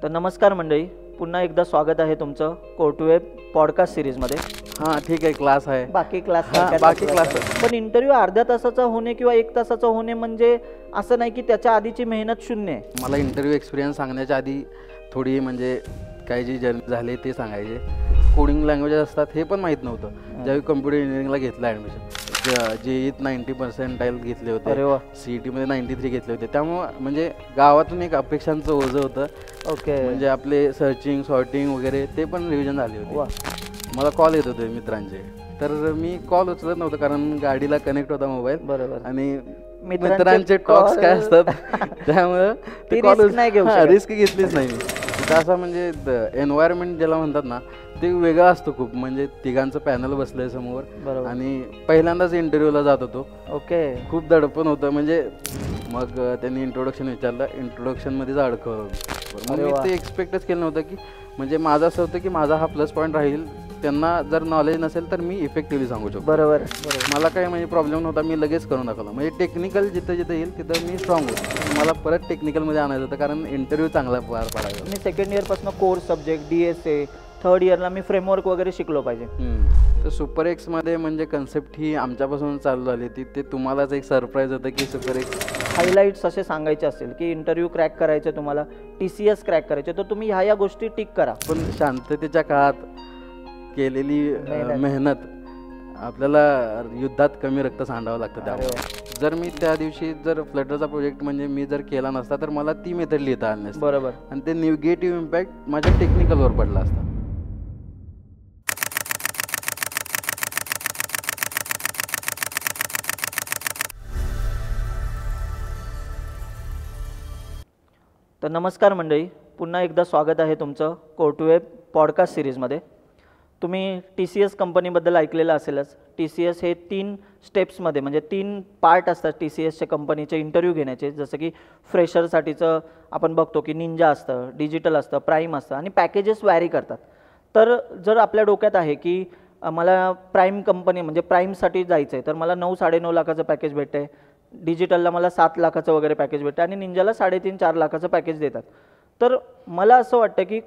तर नमस्कार मंडळी, पुन्हा एकदा स्वागत आहे तुमचं कोर्टवेब पॉडकास्ट सिरीजमध्ये. हां ठीक आहे, क्लास आहे. बाकी क्लास बाकी क्लास पण इंटरव्ह्यू अर्ध्या तासाचा होणे किंवा 1 तासाचा होणे म्हणजे असं नाही की त्याच्या आधीची मेहनत शून्य आहे. मला इंटरव्ह्यू एक्सपिरियन्स सांगण्याच्या आधी थोडी म्हणजे काही जी जर्नी झाली ते सांगायचे. कोडिंग लँग्वेजेस असतात हे पण माहीत नव्हतं. ज्यावेळी कम्प्युटर इंजिनिअरिंगला घेतलं ॲडमिशन, जेईत 90% घेतले होते, CETमध्ये 93 घेतले होते. त्यामुळं म्हणजे गावातून एक अपेक्षांचं ओझं होतं. ओके, म्हणजे आपले सर्चिंग सॉर्टिंग वगैरे ते पण रिव्हिजन झाले होते. मला कॉल येत होते मित्रांचे, तर मी कॉल उचलत नव्हतं कारण गाडीला कनेक्ट होता मोबाईल. बरोबर. आणि मित्रांचे टॉक्स काय असतात त्यामुळं ते कॉल रिस्क घेतलीच नाही मी. तिथं असं म्हणजे एन्व्हायरमेंट ज्याला म्हणतात ना ते वेगळं असतं खूप. म्हणजे तिघांचं पॅनल बसलंय समोर आणि पहिल्यांदाच इंटरव्ह्यूला जात होतो. ओके, खूप दडपण होतं. म्हणजे मग त्यांनी इंट्रोडक्शन विचारलं, इंट्रोडक्शनमध्येच अडकवलं. मी ते एक्सपेक्टच केलं नव्हतं की म्हणजे माझं असं होतं की माझा हा प्लस पॉईंट राहील. त्यांना जर नॉलेज नसेल तर मी इफेक्टिव्हली सांगू शकतो. बरोबर. मला काही म्हणजे प्रॉब्लेम नव्हता, मी लगेच करून दाखवलं. म्हणजे टेक्निकल जिथं जिथं येईल तिथं मी स्ट्रॉंग होतो. मला परत टेक्निकलमध्ये आणायचं होतं कारण इंटरव्ह्यू चांगला पार पाडायचा. मी सेकंड इयरपासून कोर सब्जेक्ट DSA, थर्ड इयरला मी फ्रेमवर्क वगैरे शिकलो पाहिजे. तर सुपर एक्समध्ये म्हणजे कन्सेप्ट ही आमच्यापासून चालू झाली ती. ते तुम्हालाच एक सरप्राईज होतं की सुपर एक्स हायलाईट्स असे सांगायचे असेल की इंटरव्ह्यू क्रॅक करायचे, तुम्हाला TCS क्रॅक करायचे, तर तुम्ही ह्या गोष्टी टिक करा. पण शांततेच्या काळात केलेली मेहनत आपल्याला युद्धात कमी रक्त सांडावं लागतं. त्यामुळे जर मी त्या दिवशी जर फ्लटरचा प्रोजेक्ट म्हणजे मी जर केला नसता तर मला ती मेथड लिहिता आली नसती. बरोबर. आणि ते निगेटिव्ह इम्पॅक्ट माझ्या टेक्निकलवर पडला असता. तर नमस्कार मंडळी, पुन्हा एकदा स्वागत आहे तुमचं कोर्टवेब पॉडकास्ट सिरीजमध्ये. तुम्ही TCS कंपनीबद्दल ऐकलेलं असेलच. TCS हे 3 स्टेप्समध्ये म्हणजे 3 पार्ट असतात TCSच्या कंपनीचे इंटरव्ह्यू घेण्याचे. जसं की फ्रेशरसाठीचं आपण बघतो की निंजा असतं, डिजिटल असतं, प्राईम असतं आणि पॅकेजेस वॅरी करतात. तर जर आपल्या डोक्यात आहे की मला प्राईम कंपनी म्हणजे प्राईमसाठी जायचं आहे तर मला 9-9.5 लाखाचं पॅकेज भेटतं आहे, डिजिटलला मला 7 लाखाचं वगैरे पॅकेज भेटतं आणि निंजाला 3.5-4 लाखाचं पॅकेज देतात. तर मला असं वाटतं की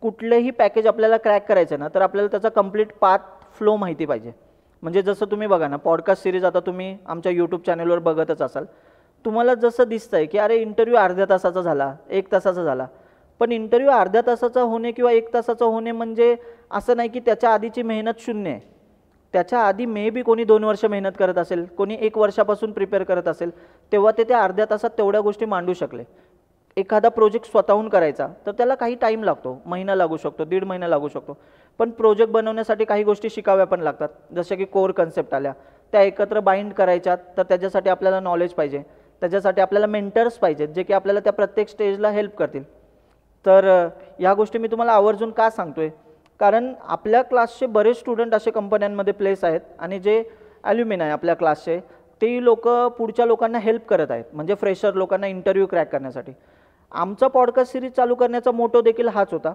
कुठलेही पॅकेज आपल्याला क्रॅक करायचं ना तर आपल्याला त्याचा कंप्लीट पाथ फ्लो माहिती पाहिजे. म्हणजे जसं तुम्ही बघा ना, पॉडकास्ट सिरीज आता तुम्ही आमच्या यूट्यूब चॅनलवर बघतच असाल. तुम्हाला जसं दिसतंय की अरे इंटरव्ह्यू अर्ध्या तासाचा झाला, 1 तासाचा झाला, पण इंटरव्ह्यू अर्ध्या तासाचा होणे किंवा 1 तासाचा होणे म्हणजे असं नाही की त्याच्या आधीची मेहनत शून्य आहे. त्याच्या आधी मे बी कोणी 2 वर्ष मेहनत करत असेल, कोणी 1 वर्षापासून प्रिपेअर करत असेल, तेव्हा ते त्या अर्ध्या तासात तेवढ्या गोष्टी मांडू शकले. एखादा प्रोजेक्ट स्वतःहून करायचा तर त्याला काही टाईम लागतो, महिना लागू शकतो, 1.5 महिना लागू शकतो. पण प्रोजेक्ट बनवण्यासाठी काही गोष्टी शिकाव्या पण लागतात. जसं की कोर कन्सेप्ट आल्या, त्या एकत्र बाइंड करायच्यात तर त्याच्यासाठी आपल्याला नॉलेज पाहिजे, त्याच्यासाठी आपल्याला मेंटर्स पाहिजेत जे की आपल्याला त्या प्रत्येक स्टेजला हेल्प करतील. तर ह्या गोष्टी मी तुम्हाला आवर्जून का सांगतोय, कारण आपल्या क्लासचे बरेच स्टुडंट असे कंपन्यांमध्ये प्लेस आहेत आणि जे ॲल्युमिन आहे आपल्या क्लासचे ते लोक पुढच्या लोकांना हेल्प करत आहेत, म्हणजे फ्रेशर लोकांना इंटरव्ह्यू क्रॅक करण्यासाठी. आमचा पॉडकास्ट सिरीज चालू करण्याचा मोटो देखील हाच होता.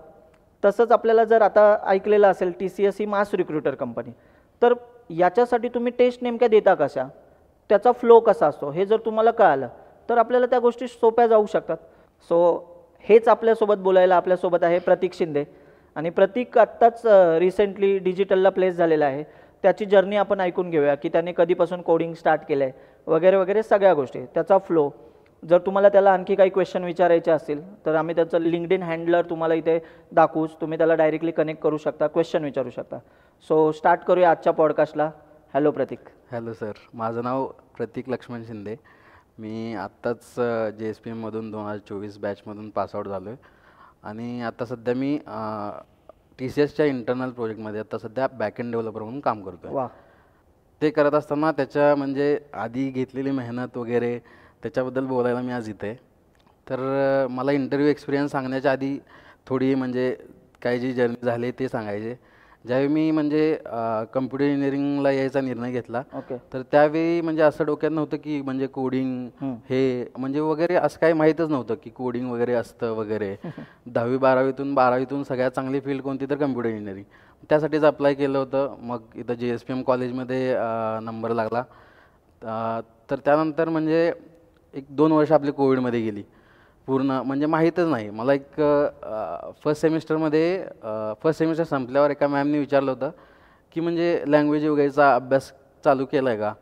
तसंच आपल्याला जर आता ऐकलेलं असेल TCS ही मास रिक्रुटर कंपनी, तर याच्यासाठी तुम्ही टेस्ट नेमक्या देता कशा, त्याचा फ्लो कसा असतो हे जर तुम्हाला कळालं तर आपल्याला त्या गोष्टी सोप्या जाऊ शकतात. सो हेच आपल्यासोबत बोलायला आपल्यासोबत आहे प्रतीक शिंदे. आणि प्रतीक आत्ताच रिसेंटली डिजिटलला प्लेस झालेला आहे. त्याची जर्नी आपण ऐकून घेऊया की त्याने कधीपासून कोडिंग स्टार्ट केलं आहे वगैरे वगैरे सगळ्या गोष्टी, त्याचा फ्लो. जर तुम्हाला त्याला आणखी काही क्वेश्चन विचारायचे असतील तर आम्ही त्याचं लिंक्डइन हँडलर तुम्हाला इथे दाखवूच, तुम्ही त्याला डायरेक्टली कनेक्ट करू शकता, क्वेश्चन विचारू शकता. सो स्टार्ट करूया आजच्या पॉडकास्टला. हॅलो प्रतीक. हॅलो सर, माझं नाव प्रतीक लक्ष्मण शिंदे. मी आत्ताच JSPMमधून 2024 बॅचमधून पासआउट झालो आहे आणि आता सध्या मी TCSच्या इंटरनल प्रोजेक्टमध्ये आता सध्या बॅकएंड डेव्हलपर म्हणून काम करतो आहे. वा. ते करत असताना त्याच्या म्हणजे आधी घेतलेली मेहनत वगैरे त्याच्याबद्दल बोलायला मी आज इथे. तर मला इंटरव्ह्यू एक्सपिरियन्स सांगण्याच्या आधी थोडी म्हणजे काही जी जर्नी झाली ते सांगायचे. ज्यावेळी मी म्हणजे कम्प्युटर इंजिनिअरिंगला यायचा निर्णय घेतला तर त्यावेळी म्हणजे असं डोक्यात नव्हतं की म्हणजे कोडिंग हे म्हणजे वगैरे असं काही माहीतच नव्हतं की कोडिंग वगैरे असतं वगैरे. 10वी-12वीतून सगळ्यात चांगली फील्ड कोणती तर कम्प्युटर इंजिनिअरिंग. त्यासाठीच अप्लाय केलं होतं. मग इथं JSPM कॉलेजमध्ये नंबर लागला. तर त्यानंतर म्हणजे 1-2 वर्ष आपली कोविडमध्ये गेली. पूर्ण म्हणजे माहीतच नाही मला. एक फर्स्ट सेमिस्टर संपल्यावर एका मॅमने विचारलं होतं की म्हणजे लँग्वेज वगैरेचा अभ्यास चालू केला आहे का.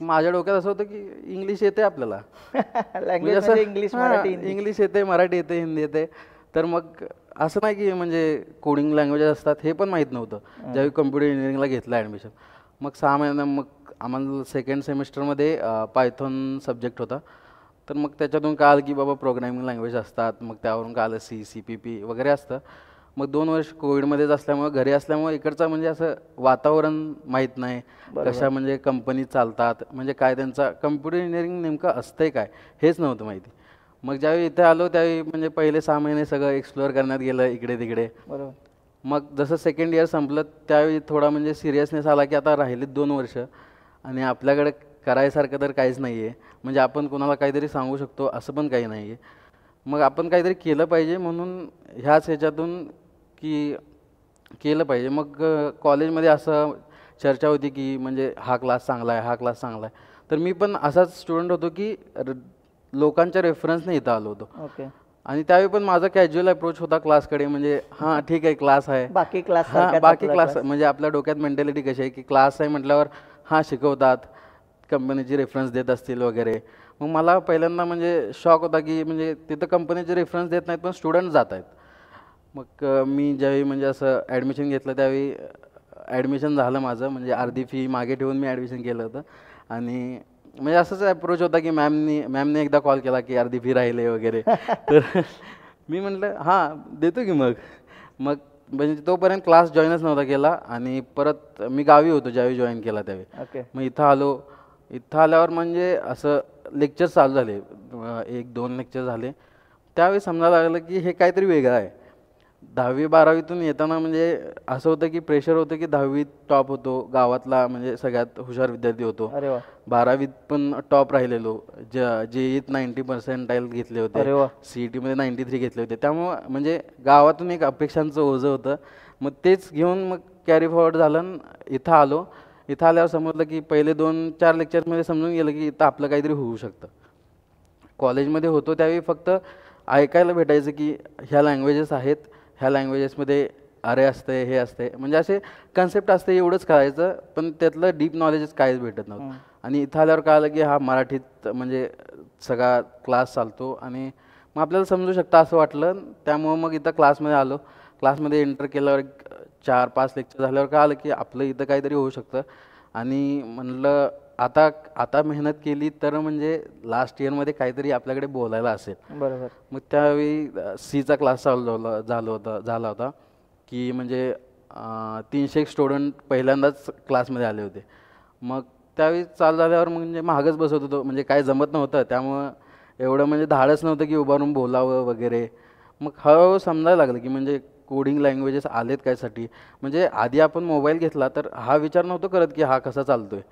माझ्या डोक्यात असं होतं की इंग्लिश येते आपल्याला, लँग्वेज म्हणजे इंग्लिश, मराठी, हिंदी. इंग्लिश येते, मराठी येते, हिंदी येते. तर मग असं नाही की म्हणजे कोडिंग लँग्वेजेस असतात हे पण माहीत नव्हतं. ज्यावेळी कम्प्युटर इंजिनिअरिंगला घेतलं ॲडमिशन, मग 6 महिन्यानं मग आम्हाला सेकंड सेमिस्टरमध्ये पायथॉन सब्जेक्ट होता. तर मग त्याच्यातून कळालं की बाबा प्रोग्रॅमिंग लँग्वेज असतात. मग त्यावरून कळालं CPP वगैरे असतं. मग 2 वर्ष कोविडमध्येच असल्यामुळं, घरी असल्यामुळं इकडचं म्हणजे असं वातावरण माहीत नाही, कशा म्हणजे कंपनी चालतात, म्हणजे काय त्यांचा कम्प्युटर इंजिनिअरिंग नेमकं असतंय काय हेच नव्हतं माहिती. मग ज्यावेळी इथे आलो त्यावेळी म्हणजे पहिले 6 महिने सगळं एक्सप्लोअर करण्यात गेलं इकडे तिकडे. बरोबर. मग जसं सेकंड इयर संपलं त्यावेळी थोडा म्हणजे सिरियसनेस आला की आता राहिलेत 2 वर्ष आणि आपल्याकडे करायसारखं तर काहीच नाही आहे. म्हणजे आपण कोणाला काहीतरी सांगू शकतो असं पण काही नाही आहे. मग आपण काहीतरी केलं पाहिजे म्हणून ह्याच ह्याच्यातून की केलं पाहिजे. मग कॉलेजमध्ये असं चर्चा होती की म्हणजे हा क्लास चांगला आहे, हा क्लास चांगला आहे. तर मी पण असाच स्टुडंट होतो की लोकांच्या रेफरन्सने इथं आलो होतो. ओके. आणि त्यावेळी पण माझा कॅज्युअल अप्रोच होता क्लासकडे, म्हणजे हां ठीक आहे क्लास आहे, बाकी क्लास हां बाकी क्लास म्हणजे आपल्या डोक्यात मेंटॅलिटी कशी आहे की क्लास आहे म्हटल्यावर हां शिकवतात, कंपनीची रेफरन्स देत असतील वगैरे. मग मला पहिल्यांदा म्हणजे शॉक होता की म्हणजे तिथं कंपनीचे रेफरन्स देत नाहीत पण स्टुडंट जात आहेत. मग मी ज्यावेळी म्हणजे असं ॲडमिशन घेतलं त्यावेळी ॲडमिशन झालं माझं, म्हणजे अर्धी फी मागे ठेवून मी ॲडमिशन केलं होतं. आणि म्हणजे असंच अप्रोच होता की मॅमने एकदा कॉल केला की अर्धी फी राहिले वगैरे. तर मी म्हटलं हां देतो की मग. मग म्हणजे तोपर्यंत क्लास जॉईनच नव्हता केला आणि परत मी गावी होतो ज्यावेळी जॉईन केला त्यावेळी. ओके. मग इथं आलो. इथं आल्यावर म्हणजे असं लेक्चर्स चालू झाले, 1-2 लेक्चर झाले. त्यावेळी समजायला लागलं की हे काहीतरी वेगळं आहे. 10वी-12वीतून येताना म्हणजे असं होतं की प्रेशर होतं की 10वीत टॉप होतो, गावातला म्हणजे सगळ्यात हुशार विद्यार्थी होतो. अरे वा. 12वीत पण टॉप राहिलेलो, JEEत 90% घेतले होते, अरे वा. CETमध्ये 93 घेतले होते. त्यामुळं म्हणजे गावातून एक अपेक्षांचं ओझं होतं. मग तेच घेऊन मग कॅरी फॉरवर्ड झालं आणि इथं आलो. इथं आल्यावर समजलं की पहिले 2-4 लेक्चर्समध्ये समजून गेलं की इथं आपलं काहीतरी होऊ शकतं. कॉलेजमध्ये होतो त्यावेळी फक्त ऐकायला भेटायचं की ह्या लँग्वेजेस आहेत, ह्या लँग्वेजेसमध्ये अरे असते, हे असते, म्हणजे असे कन्सेप्ट असते एवढंच कळायचं, पण त्यातलं डीप नॉलेजच काहीच भेटत नव्हतं. आणि इथं आल्यावर कळालं की हा मराठीत म्हणजे सगळा क्लास चालतो आणि मग आपल्याला समजू शकतं असं वाटलं. त्यामुळं मग इथं क्लासमध्ये आलो. क्लासमध्ये एंटर केल्यावर 4-5 लेक्चर झाल्यावर कळालं की आपलं इथं काहीतरी होऊ शकतं. आणि म्हणलं आता आता मेहनत केली तर म्हणजे लास्ट इयरमध्ये काहीतरी आपल्याकडे बोलायला असेल. बरोबर. मग त्यावेळी Cचा क्लास झाला होता की म्हणजे 300 स्टुडंट पहिल्यांदाच क्लासमध्ये आले होते. मग त्यावेळी चालू झाल्यावर म्हणजे महागच बसत होतो, म्हणजे काय जमत नव्हतं. त्यामुळं एवढं म्हणजे धाडच नव्हतं की उभारून बोलावं वगैरे. मग हळूहळू समजायला लागलं की म्हणजे कोडिंग लँग्वेजेस आलेत कायसाठी. म्हणजे आधी आपण मोबाईल घेतला तर हा विचार नव्हतो करत की हा कसा चालतो आहे.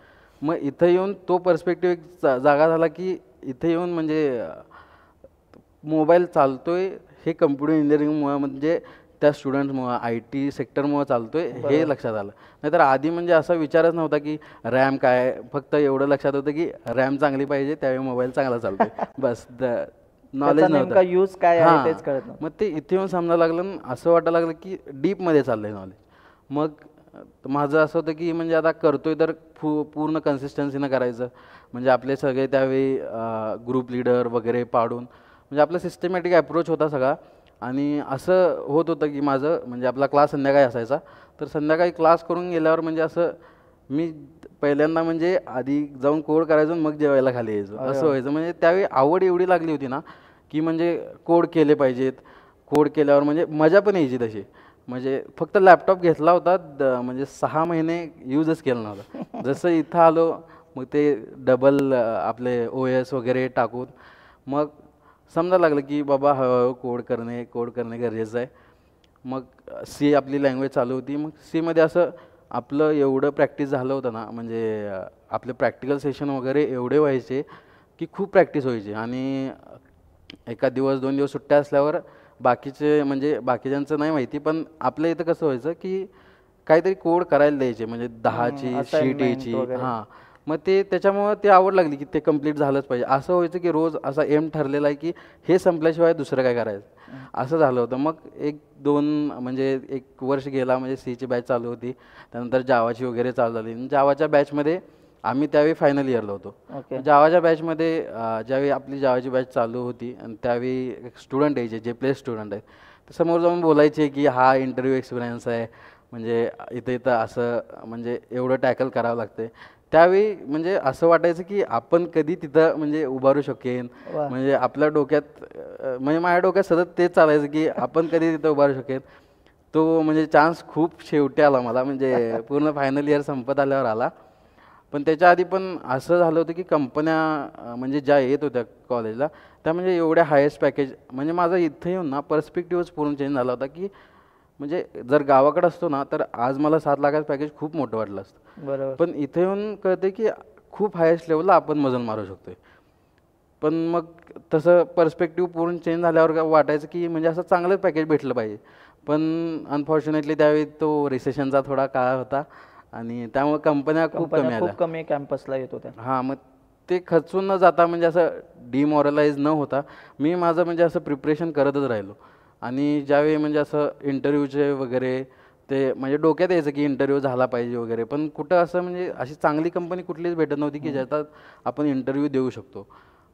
मग इथं येऊन तो पर्स्पेक्टिव्ह एक जागा झाला की इथं येऊन म्हणजे मोबाईल चालतोय हे कम्प्युटर इंजिनिअरिंगमुळं, म्हणजे त्या स्टुडंट्समुळं, IT सेक्टरमुळं चालतोय हे लक्षात आलं. नाहीतर आधी म्हणजे असा विचारच नव्हता की रॅम काय आहे. फक्त एवढं लक्षात होतं की रॅम चांगली पाहिजे त्यावेळी मोबाईल चांगला चालतोय बस. नॉलेज नव्हतं, यूज काय आहे तेच कळत नव्हतं. मग ते इथे येऊन समजायला लागलं आणि असं वाटायला लागलं की डीपमध्ये चाललंय नॉलेज. मग माझं असं होतं की म्हणजे आता करतोय तर पूर्ण कन्सिस्टन्सीनं करायचं. म्हणजे आपले सगळे त्यावेळी ग्रुप लीडर वगैरे पाडून म्हणजे आपला सिस्टमॅटिक अप्रोच होता सगळा. आणि असं होत होतं की माझं म्हणजे आपला क्लास संध्याकाळी असायचा, तर संध्याकाळी क्लास करून गेल्यावर म्हणजे असं मी पहिल्यांदा म्हणजे आधी जाऊन कोड करायचो मग जेवायला खाली यायचो, असं व्हायचं. म्हणजे त्यावेळी आवड एवढी लागली होती ना की म्हणजे कोड केले पाहिजेत. कोड केल्यावर म्हणजे मजा पण यायची तशी. म्हणजे फक्त लॅपटॉप घेतला होता म्हणजे 6 महिने यूजच केला नव्हता. जसं इथं आलो मग ते डबल आपले OS वगैरे टाकून मग समजायला लागलं की बाबा हळूहळू कोड करणे गरजेचं आहे. मग आपली लँग्वेज चालू होती. मग Cमध्ये असं आपलं एवढं प्रॅक्टिस झालं होतं ना, म्हणजे आपले प्रॅक्टिकल सेशन वगैरे एवढे व्हायचे की खूप प्रॅक्टिस व्हायची. आणि एका दिवस 2 दिवस सुट्ट्या असल्यावर बाकीचे म्हणजे बाकीच्यांचं नाही माहिती, पण आपल्या इथं कसं व्हायचं की काहीतरी कोड करायला द्यायचे, म्हणजे 10ची शीट यायची. हां, मग ते त्याच्यामुळं ते आवड लागली की ते कंप्लीट झालंच पाहिजे. असं व्हायचं की रोज असा एम ठरलेला आहे की हे संपल्याशिवाय दुसरं काय करायचं असं झालं होतं. मग 1-2 म्हणजे 1 वर्ष गेला, म्हणजे सीची बॅच चालू होती, त्यानंतर जावाची वगैरे चालू झाली. जावाच्या बॅचमध्ये आम्ही त्यावेळी फायनल इयरला होतो. जावाच्या बॅचमध्ये ज्यावेळी आपली जावाची बॅच चालू होती आणि त्यावेळी एक स्टुडंट यायचे जे प्ले स्टुडंट आहेत, तर समोर जाऊन बोलायचे की हा इंटरव्ह्यू एक्सपिरियन्स आहे, म्हणजे इथं असं म्हणजे एवढं टॅकल करावं लागतं. त्यावेळी म्हणजे असं वाटायचं की आपण कधी तिथं म्हणजे उभारू शकेन, म्हणजे आपल्या डोक्यात म्हणजे माझ्या डोक्यात सतत तेच चालायचं की आपण कधी तिथं उभारू शकेन. तो म्हणजे चान्स खूप शेवटी आला मला, म्हणजे पूर्ण फायनल इयर संपत आल्यावर आला. पण त्याच्या आधी पण असं झालं होतं की कंपन्या म्हणजे ज्या येत होत्या कॉलेजला त्या म्हणजे एवढ्या हायेस्ट पॅकेज, म्हणजे माझा इथं येऊन ना पर्स्पेक्टिव्हच पूर्ण चेंज झाला होता की म्हणजे जर गावाकडे असतो ना तर आज मला 7 लाखाचं पॅकेज खूप मोठं वाटलं असतं. बरोबर. पण इथे येऊन कळते की खूप हायेस्ट लेवलला आपण मजल मारू शकतोय. पण मग तसं पर्स्पेक्टिव्ह पूर्ण चेंज झाल्यावर वाटायचं की म्हणजे असं चांगलंच पॅकेज भेटलं पाहिजे. पण अनफॉर्च्युनेटली त्यावेळी तो रिसेशनचा थोडा काळ होता आणि त्यामुळे कंपन्या खूप कमी आल्या. खूप कमी कॅम्पसला येत होत्या. हां, मग ते खचून न जाता म्हणजे असं डिमॉरलाइज न होता मी माझं म्हणजे असं प्रिपरेशन करतच राहिलो. आणि ज्यावेळी म्हणजे असं इंटरव्ह्यूचे वगैरे ते म्हणजे डोक्यात यायचं की इंटरव्ह्यू झाला पाहिजे वगैरे, पण कुठं असं म्हणजे अशी चांगली कंपनी कुठलीच भेटत नव्हती की ज्याच्यात आपण इंटरव्ह्यू देऊ शकतो.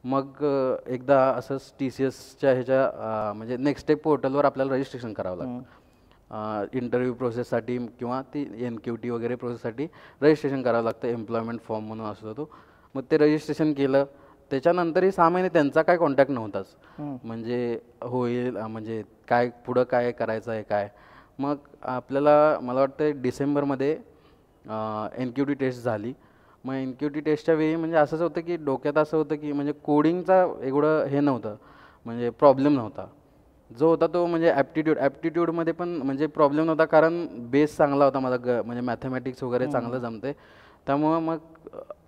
मग एकदा असंच TCSच्या ह्याच्या म्हणजे नेक्स्ट स्टेप पोर्टलवर आपल्याला रजिस्ट्रेशन करावं लागतं इंटरव्ह्यू प्रोसेससाठी किंवा ती NQT वगैरे प्रोसेससाठी रजिस्ट्रेशन करावं लागतं. एम्प्लॉयमेंट फॉर्म म्हणून असतो तो. मग ते रजिस्ट्रेशन केलं. त्याच्यानंतरही 6 महिने त्यांचा काय कॉन्टॅक्ट नव्हताच, म्हणजे होईल म्हणजे काय पुढं काय करायचं आहे काय. मग आपल्याला मला वाटतं डिसेंबरमध्ये NQT टेस्ट झाली. मग NQT टेस्टच्या वेळी म्हणजे असंच होतं की डोक्यात असं होतं की म्हणजे कोडिंगचा एवढं हे नव्हतं, म्हणजे प्रॉब्लेम नव्हता जो होता तो म्हणजे ॲप्टिट्यूडमध्ये पण म्हणजे प्रॉब्लेम नव्हता, कारण बेस चांगला होता माझा, म्हणजे मॅथमॅटिक्स वगैरे चांगलं जमते. त्यामुळं मग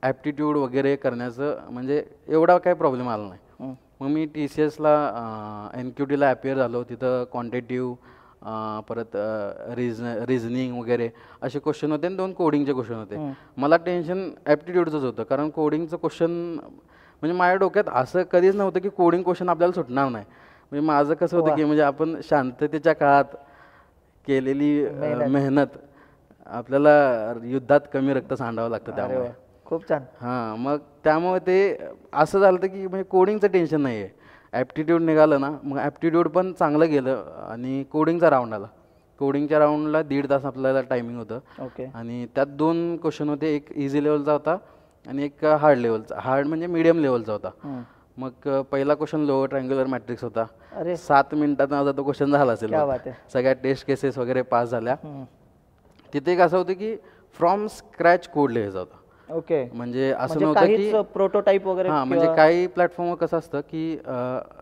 ॲप्टिट्यूड वगैरे करण्याचं म्हणजे एवढा काही प्रॉब्लेम आला नाही. मग मी TCSला NQTला ॲपियर झालो. तिथं क्वांटिटिव्ह परत रिझनिंग वगैरे असे क्वेश्चन होते आणि 2 कोडिंगचे क्वेश्चन होते. मला टेन्शन ॲप्टिट्यूडचंच होतं, कारण कोडिंगचं क्वेश्चन म्हणजे माझ्या डोक्यात असं कधीच नव्हतं की कोडिंग क्वेश्चन आपल्याला सुटणार नाही. म्हणजे माझं कसं होतं की म्हणजे आपण शांततेच्या काळात केलेली मेहनत आपल्याला युद्धात कमी रक्त सांडावं लागतं. त्यामुळे खूप छान. हां, मग त्यामुळे ते असं झालं की म्हणजे कोडिंगचं टेन्शन नाही आहे. ॲप्टिट्यूड निघालं ना, मग ॲप्टिट्यूड पण चांगलं गेलं आणि कोडिंगचा राऊंड आला. कोडिंगच्या राऊंडला 1.5 तास आपल्याला टायमिंग होतं आणि त्यात 2 क्वेश्चन होते. एक इझी लेवलचा होता आणि एक हार्ड लेवलचा. हार्ड म्हणजे मीडियम लेवलचा होता. मग पहिला क्वेश्चन लोअर ट्रायंग्युलर मॅट्रिक्स होता. 7 मिनिटात माझा तो क्वेश्चन झाला असेल. सगळ्या टेस्ट केसेस वगैरे पास झाल्या. तिथे एक असं होतं की फ्रॉम स्क्रॅच कोड लिहायचा होता. म्हणजे असं नव्हतं की प्रोटोटाईप वगैरे. हां, म्हणजे काही प्लॅटफॉर्मवर कसं असतं की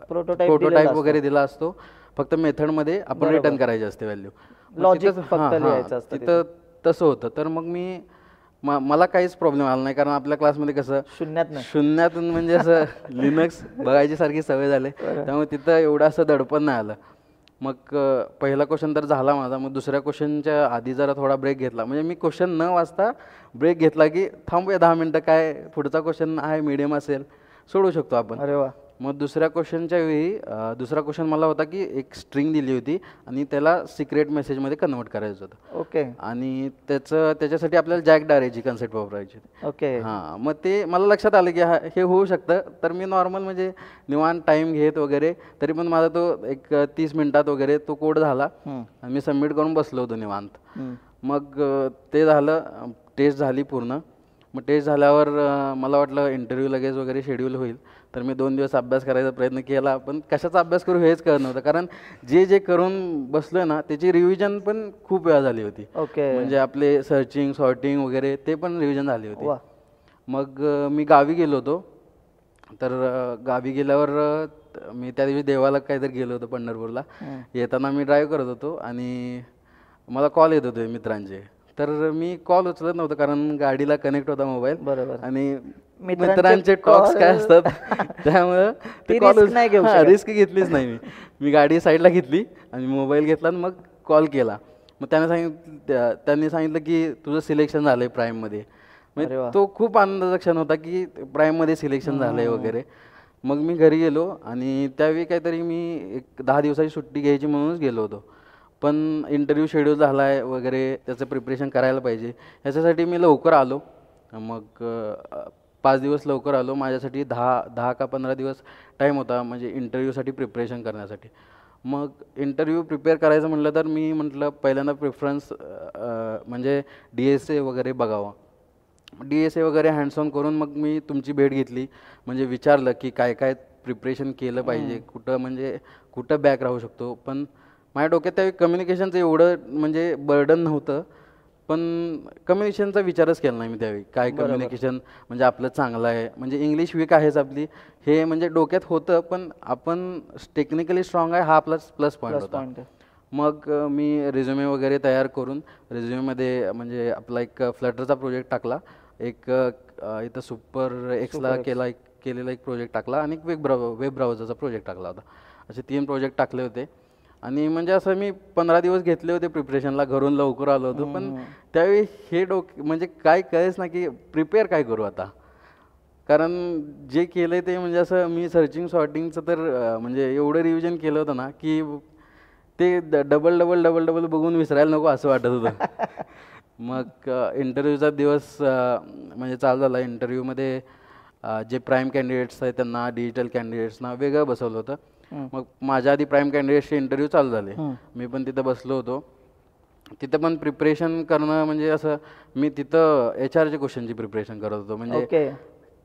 प्रोटोटाईप वगैरे दिला असतो, फक्त मेथडमध्ये आपण रिटर्न करायची असते व्हॅल्यू, लॉजिक फक्त लिहायचं असतं तिथं तसं होतं. तर मग मला काहीच प्रॉब्लेम आला नाही, कारण आपल्या क्लासमध्ये कसं शून्यातून म्हणजे असं लिनक्स बघायची सारखी सवय झाली, त्यामुळे तिथं एवढं असं दडपण नाही आलं. मग पहिला क्वेश्चन तर झाला माझा. मग दुसऱ्या क्वेश्चनच्या आधी जरा थोडा ब्रेक घेतला, म्हणजे मी क्वेश्चन न वाचता ब्रेक घेतला की थांबूया 10 मिनटं, काय पुढचा क्वेश्चन आहे मीडियम असेल सोडू शकतो आपण. अरे वा. मग दुसऱ्या क्वेश्चनच्या वेळी दुसरा क्वेश्चन मला होता की एक स्ट्रिंग दिली होती आणि त्याला सिक्रेट मेसेजमध्ये कन्वर्ट करायचं होतं. आणि त्याच्यासाठी आपल्याला जॅक डायरेची कन्सेप्ट वापरायची. हां, मग ते मला लक्षात आलं की हे होऊ शकतं. तर मी नॉर्मल म्हणजे निवांत टाईम घेत वगैरे, तरी पण माझा तो एक 30 मिनिटात वगैरे तो कोड झाला आणि मी सबमिट करून बसलो होतो निवांत. मग ते झालं, टेस्ट झाली पूर्ण. मग टेस्ट झाल्यावर मला वाटलं इंटरव्ह्यू लगेच वगैरे शेड्यूल होईल, तर मी 2 दिवस अभ्यास करायचा प्रयत्न केला. पण कशाचा अभ्यास करू हेच कळत नव्हतं, कारण जे करून बसलोय ना त्याची रिव्हिजन पण खूप वेळा झाली होती. म्हणजे आपले सर्चिंग सॉर्टिंग वगैरे ते पण रिव्हिजन झाली होती. मग मी गावी गेलो होतो. तर गावी गेल्यावर मी त्या दिवशी देवाला काहीतरी गेलो होतो पंढरपूरला. येताना मी ड्राईव्ह करत होतो आणि मला कॉल येत होते मित्रांचे. तर मी कॉल उचलत नव्हतं, कारण गाडीला कनेक्ट होता मोबाईल. आणि मित्रांचे टॉक्स काय असतात त्यामुळं ते कॉल रिस्क घेतलीच नाही. मी गाडी साईडला घेतली आणि मोबाईल घेतला आणि मग कॉल केला. मग त्यांनी सांगितलं की तुझं सिलेक्शन झालं आहे प्राईममध्ये. अरे वा. म्हणजे तो खूप आनंदाचा क्षण होता की प्राईममध्ये सिलेक्शन झालंय वगैरे. मग मी घरी गेलो आणि त्यावेळी काहीतरी मी एक 10 दिवसाची सुट्टी घ्यायची म्हणूनच गेलो होतो. पण इंटरव्ह्यू शेड्यूल झाला आहे वगैरे, त्याचं प्रिपरेशन करायला पाहिजे, ह्याच्यासाठी मी लवकर आलो. मग 5 दिवस लवकर आलो. माझ्यासाठी 10 का 15 दिवस टाईम होता म्हणजे इंटरव्ह्यूसाठी प्रिपरेशन करण्यासाठी. मग इंटरव्ह्यू प्रिपेअर करायचं म्हटलं तर मी म्हटलं पहिल्यांदा प्रिफरन्स म्हणजे DSA वगैरे बघावं. DSA वगैरे हँड्स ऑन करून मग मी तुमची भेट घेतली. म्हणजे विचारलं की काय काय प्रिपरेशन केलं पाहिजे, कुठं म्हणजे कुठं बॅक राहू शकतो. पण माझ्या डोक्यात त्यावेळी कम्युनिकेशनचं एवढं म्हणजे बर्डन नव्हतं. पण कम्युनिकेशनचा विचारच केला नाही मी त्यावेळी. काय कम्युनिकेशन म्हणजे आपलं चांगलं आहे, म्हणजे इंग्लिश वीक आहेच आपली, हे म्हणजे डोक्यात होतं. पण आपण टेक्निकली स्ट्रॉंग आहे हा आपला प्लस पॉईंट होता. मग मी रिझ्युमे वगैरे तयार करून रिझ्युमेमध्ये म्हणजे आपला एक फ्लटरचा प्रोजेक्ट टाकला, एक इथं सुपर एक्सला केलेला एक प्रोजेक्ट टाकला आणि एक वेब ब्राउझरचा प्रोजेक्ट टाकला होता. असे 3 प्रोजेक्ट टाकले होते. आणि म्हणजे असं मी 15 दिवस घेतले होते प्रिपरेशनला, घरून लवकर आलो होतो. पण त्यावेळी हे म्हणजे काय कळेच ना की प्रिपेअर काय करू आता. कारण जे केलं ते म्हणजे असं मी सर्चिंग सॉर्टिंगचं तर म्हणजे एवढं रिव्हिजन केलं होतं ना की ते डबल डबल डबल डबल बघून विसरायला नको असं वाटत होतं. मग इंटरव्ह्यूचा दिवस म्हणजे चालू झाला. इंटरव्ह्यूमध्ये जे प्राईम कॅन्डिडेट्स आहेत त्यांना, डिजिटल कॅन्डिडेट्सना वेगळं बसवलं होतं. मग माझ्या आधी प्राईम कॅन्डिडेट्सचे इंटरव्ह्यू चालू झाले. मी पण तिथं बसलो होतो. तिथं पण प्रिपरेशन करणं म्हणजे असं मी तिथं HRचे क्वेश्चनची प्रिपरेशन करत होतो. म्हणजे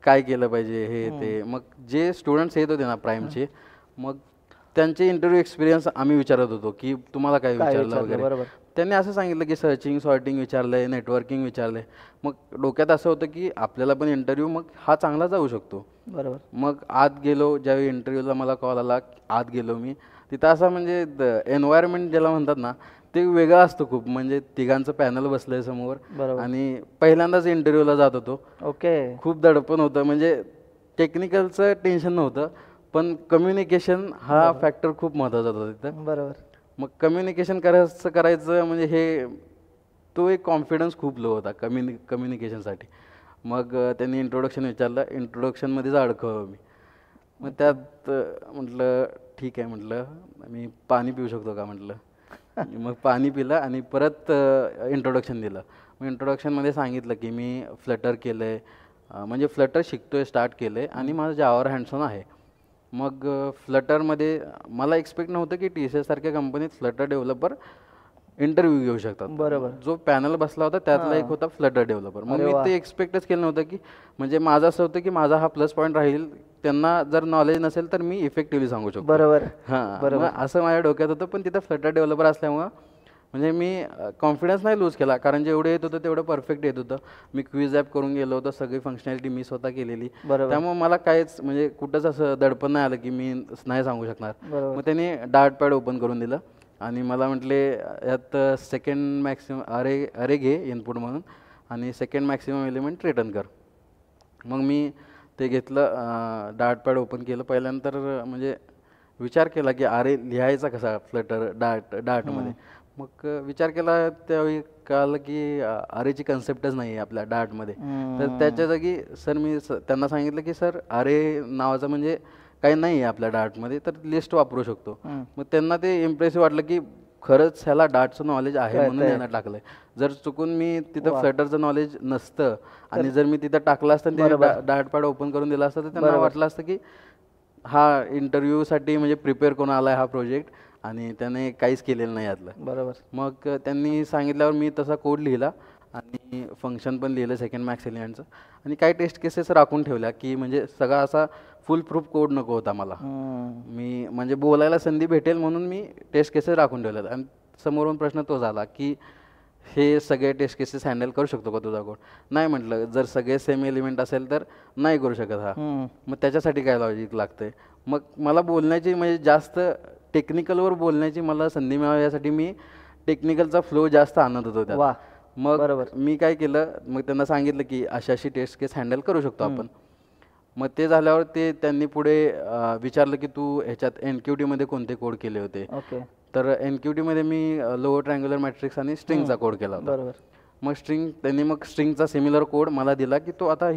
काय केलं पाहिजे हे ते. मग जे स्टुडंट्स येत होते ना प्राईमचे, मग त्यांचे इंटरव्ह्यू एक्सपिरियन्स आम्ही विचारत होतो की तुम्हाला काय विचारलं वगैरे. त्यांनी असं सांगितलं की सर्चिंग सॉर्टिंग विचारलं आहे, नेटवर्किंग विचारलं आहे. मग डोक्यात असं होतं की आपल्याला पण इंटरव्ह्यू मग हा चांगला जाऊ शकतो. मग आत गेलो. ज्यावेळी इंटरव्ह्यूला मला कॉल आला, आत गेलो मी. तिथं असं म्हणजे एन्व्हायरमेंट ज्याला म्हणतात ना ते वेगळं असतं खूप. म्हणजे तिघांचं पॅनल बसलं आहे समोर आणि पहिल्यांदाच इंटरव्ह्यूला जात होतो. खूप दडपण होतं. म्हणजे टेक्निकलचं टेन्शन नव्हतं, पण कम्युनिकेशन हा फॅक्टर खूप महत्त्वाचा होता तिथं. मग कम्युनिकेशन करायचं म्हणजे हे तो एक कॉन्फिडन्स खूप लो होता कम्युनिकेशनसाठी. मग त्यांनी इंट्रोडक्शन विचारलं. इंट्रोडक्शनमध्येच अडकलो मी. मग त्यात म्हटलं ठीक आहे, म्हटलं मी पाणी पिऊ शकतो का म्हटलं. मग पाणी पिलं आणि परत इंट्रोडक्शन दिलं. मग इंट्रोडक्शनमध्ये सांगितलं की मी फ्लटर केलं आहे, म्हणजे फ्लटर शिकतो आहे, स्टार्ट केलं आहे आणि माझं जावावर हँड्स ऑन आहे. मग फ्लटरमध्ये मला एक्सपेक्ट नव्हतं की TCS सारख्या कंपनीत फ्लटर डेव्हलपर इंटरव्ह्यू घेऊ शकतात. जो पॅनल बसला होता त्यातला एक होता फ्लटर डेव्हलपर. मग मी ते एक्सपेक्टच केलं नव्हतं की म्हणजे माझं असं होतं की माझा हा प्लस पॉईंट राहील. त्यांना जर नॉलेज नसेल तर मी इफेक्टिव्हली सांगू शकतो. हां, असं माझ्या डोक्यात होतं. पण तिथं फ्लटर डेव्हलपर असल्यामुळं म्हणजे मी कॉन्फिडन्स नाही लूज केला, कारण जेवढं येत होतं तेवढं परफेक्ट येत होतं. मी क्विज ॲप करून गेलो होतो, सगळी फंक्शनॅलिटी मी स्वतः केलेली. त्यामुळे मला काहीच म्हणजे कुठंच असं दडपण नाही आलं की मी नाही सांगू शकणार. मग त्यांनी डार्ट पॅड ओपन करून दिलं आणि मला म्हटले यात सेकंड मॅक्सिमम अरे घे इनपुट म्हणून आणि सेकंड मॅक्सिमम एलिमेंट रिटर्न कर. मग मी ते घेतलं, डार्ट पॅड ओपन केलं. पहिल्यानंतर म्हणजे विचार केला की लिहायचा कसा फ्लटर डार्टमध्ये. मग विचार केला, त्यावेळी कळालं की अरेची कन्सेप्टच नाही आहे आपल्या डार्टमध्ये. तर त्याच्या जागी सर मी त्यांना सांगितलं की सर अरे नावाचं म्हणजे काही नाही आहे आपल्या डार्टमध्ये, तर लिस्ट वापरू शकतो. मग त्यांना ते इम्प्रेसिव्ह वाटलं की खरंच ह्याला डार्टचं नॉलेज आहे म्हणून यांना टाकलं आहे. जर चुकून मी तिथं फ्लटरचं नॉलेज नसतं आणि जर मी तिथं टाकलं असतं ते डार्ट पॅड ओपन करून दिलं असतं तर त्यांना वाटलं असतं की हा इंटरव्ह्यूसाठी म्हणजे प्रिपेअर करून आला आहे हा प्रोजेक्ट आणि त्याने काहीच केलेलं नाही यातलं. मग त्यांनी सांगितल्यावर मी तसा कोड लिहिला आणि फंक्शन पण लिहिलं सेकंड मॅक्स एलिमेंटचं आणि काही टेस्ट केसेस राखून ठेवल्या की म्हणजे सगळा असा फुल प्रूफ कोड नको होता मला. मी म्हणजे बोलायला संधी भेटेल म्हणून मी टेस्ट केसेस राखून ठेवल्यात. आणि समोरून प्रश्न तो झाला की हे सगळे टेस्ट केसेस हँडल करू शकतो का तुझा कोड. नाही म्हटलं, जर सगळे सेम एलिमेंट असेल तर नाही करू शकत हा. मग त्याच्यासाठी काय लॉजिक लागतंय. मग मला बोलण्याची म्हणजे जास्त टेक्निकलवर बोलण्याची मला संधी मिळावी यासाठी मी टेक्निकलचा फ्लो जास्त आणत होतो त्यात. मग मी काय केलं, मग त्यांना सांगितलं की अशी टेस्ट केस हँडल करू शकतो आपण. मग ते झाल्यावर त्यांनी पुढे विचारलं की तू ह्याच्यात NQT कोणते कोड केले होते. तर NQT मी लोअर ट्रायंग्युलर मॅट्रिक्स आणि स्ट्रिंगचा कोड केला होता. मग त्यांनी मग स्ट्रिंगचा सिमिलर कोड मला दिला की तो आता